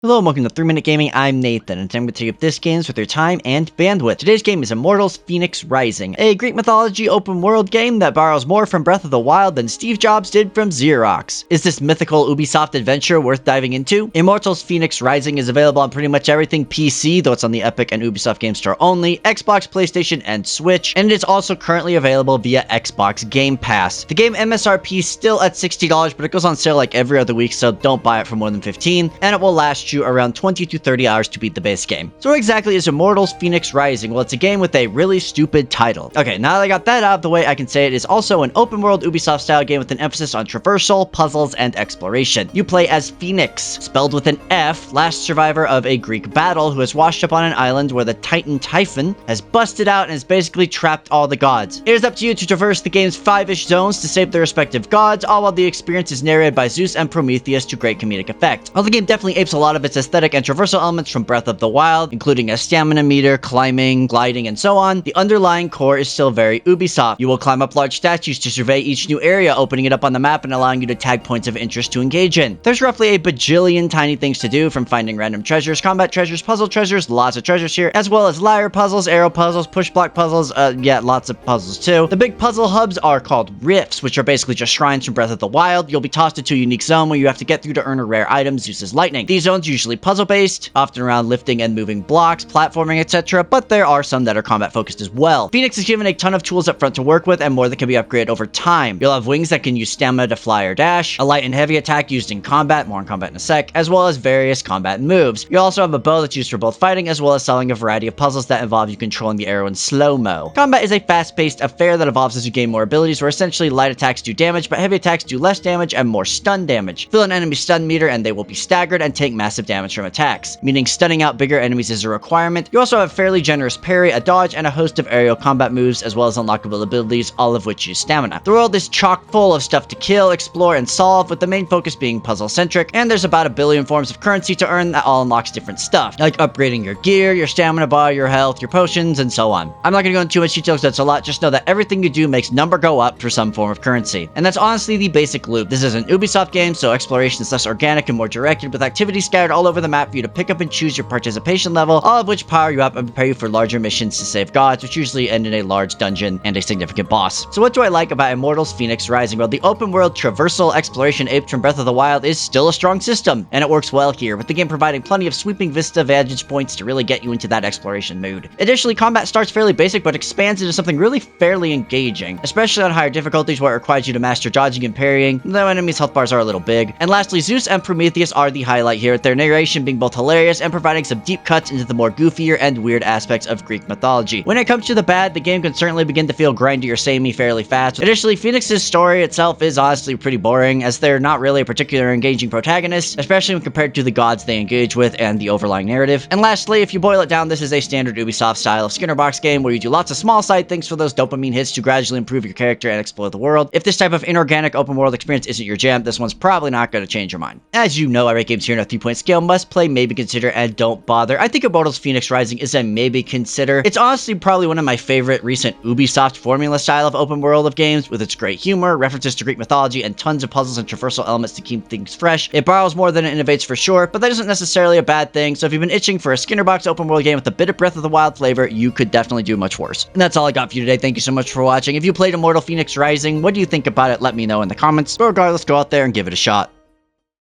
Hello and welcome to 3 Minute Gaming. I'm Nathan, and I'm going to take up this games with your time and bandwidth. Today's game is Immortals Fenyx Rising, a Greek mythology open world game that borrows more from Breath of the Wild than Steve Jobs did from Xerox. Is this mythical Ubisoft adventure worth diving into? Immortals Fenyx Rising is available on pretty much everything PC, though it's on the Epic and Ubisoft Game Store only, Xbox, PlayStation, and Switch, and it is also currently available via Xbox Game Pass. The game MSRP is still at $60, but it goes on sale like every other week, so don't buy it for more than $15, and it will last you around 20 to 30 hours to beat the base game. So what exactly is Immortals Fenyx Rising? Well, it's a game with a really stupid title. Okay, now that I got that out of the way, I can say it is also an open world Ubisoft style game with an emphasis on traversal, puzzles, and exploration. You play as Fenyx, spelled with an F, last survivor of a Greek battle who has washed up on an island where the Titan Typhon has busted out and has basically trapped all the gods. It is up to you to traverse the game's 5-ish zones to save their respective gods, all while the experience is narrated by Zeus and Prometheus to great comedic effect. While the game definitely apes a lot of its aesthetic and traversal elements from Breath of the Wild, including a stamina meter, climbing, gliding, and so on, the underlying core is still very Ubisoft. You will climb up large statues to survey each new area, opening it up on the map and allowing you to tag points of interest to engage in. There's roughly a bajillion tiny things to do, from finding random treasures, combat treasures, puzzle treasures, lots of treasures here, as well as lyre puzzles, arrow puzzles, push block puzzles, yeah, lots of puzzles too. The big puzzle hubs are called rifts, which are basically just shrines from Breath of the Wild. You'll be tossed into a unique zone where you have to get through to earn a rare item, Zeus's lightning. These zones usually puzzle-based, often around lifting and moving blocks, platforming, etc., but there are some that are combat-focused as well. Fenyx is given a ton of tools up front to work with, and more that can be upgraded over time. You'll have wings that can use stamina to fly or dash, a light and heavy attack used in combat, more on combat in a sec, as well as various combat moves. You also have a bow that's used for both fighting as well as solving a variety of puzzles that involve you controlling the arrow in slow-mo. Combat is a fast-paced affair that evolves as you gain more abilities, where essentially light attacks do damage, but heavy attacks do less damage and more stun damage. Fill an enemy stun meter and they will be staggered and take massive damage from attacks, meaning stunning out bigger enemies is a requirement. You also have fairly generous parry, a dodge, and a host of aerial combat moves, as well as unlockable abilities, all of which use stamina. The world is chock full of stuff to kill, explore, and solve, with the main focus being puzzle-centric, and there's about a billion forms of currency to earn that all unlocks different stuff, like upgrading your gear, your stamina bar, your health, your potions, and so on. I'm not going to go into too much detail because that's a lot, just know that everything you do makes number go up for some form of currency. And that's honestly the basic loop. This is an Ubisoft game, so exploration is less organic and more directed, with activities scattered all over the map for you to pick up and choose your participation level, all of which power you up and prepare you for larger missions to save gods, which usually end in a large dungeon and a significant boss. So what do I like about Immortals Fenyx Rising? Well, the open world traversal exploration aped from Breath of the Wild is still a strong system, and it works well here, with the game providing plenty of sweeping vista vantage points to really get you into that exploration mood. Additionally, combat starts fairly basic, but expands into something really fairly engaging, especially on higher difficulties where it requires you to master dodging and parrying, though enemies' health bars are a little big. And lastly, Zeus and Prometheus are the highlight here, with their narration being both hilarious and providing some deep cuts into the more goofier and weird aspects of Greek mythology. When it comes to the bad, the game can certainly begin to feel grindy or samey fairly fast. Additionally, Fenyx's story itself is honestly pretty boring, as they're not really a particular engaging protagonist, especially when compared to the gods they engage with and the overlying narrative. And lastly, if you boil it down, this is a standard Ubisoft style of Skinner box game where you do lots of small side things for those dopamine hits to gradually improve your character and explore the world. If this type of inorganic open world experience isn't your jam, this one's probably not going to change your mind. As you know, I rate games here on a 3-point scale: must play, maybe consider, and don't bother. I think Immortals Fenyx Rising is a maybe consider. It's honestly probably one of my favorite recent Ubisoft formula style of open world of games, with its great humor, references to Greek mythology, and tons of puzzles and traversal elements to keep things fresh. It borrows more than it innovates for sure, but that isn't necessarily a bad thing, so if you've been itching for a Skinnerbox open world game with a bit of Breath of the Wild flavor, you could definitely do much worse. And that's all I got for you today. Thank you so much for watching. If you played Immortal Fenyx Rising, what do you think about it? Let me know in the comments, but regardless, go out there and give it a shot.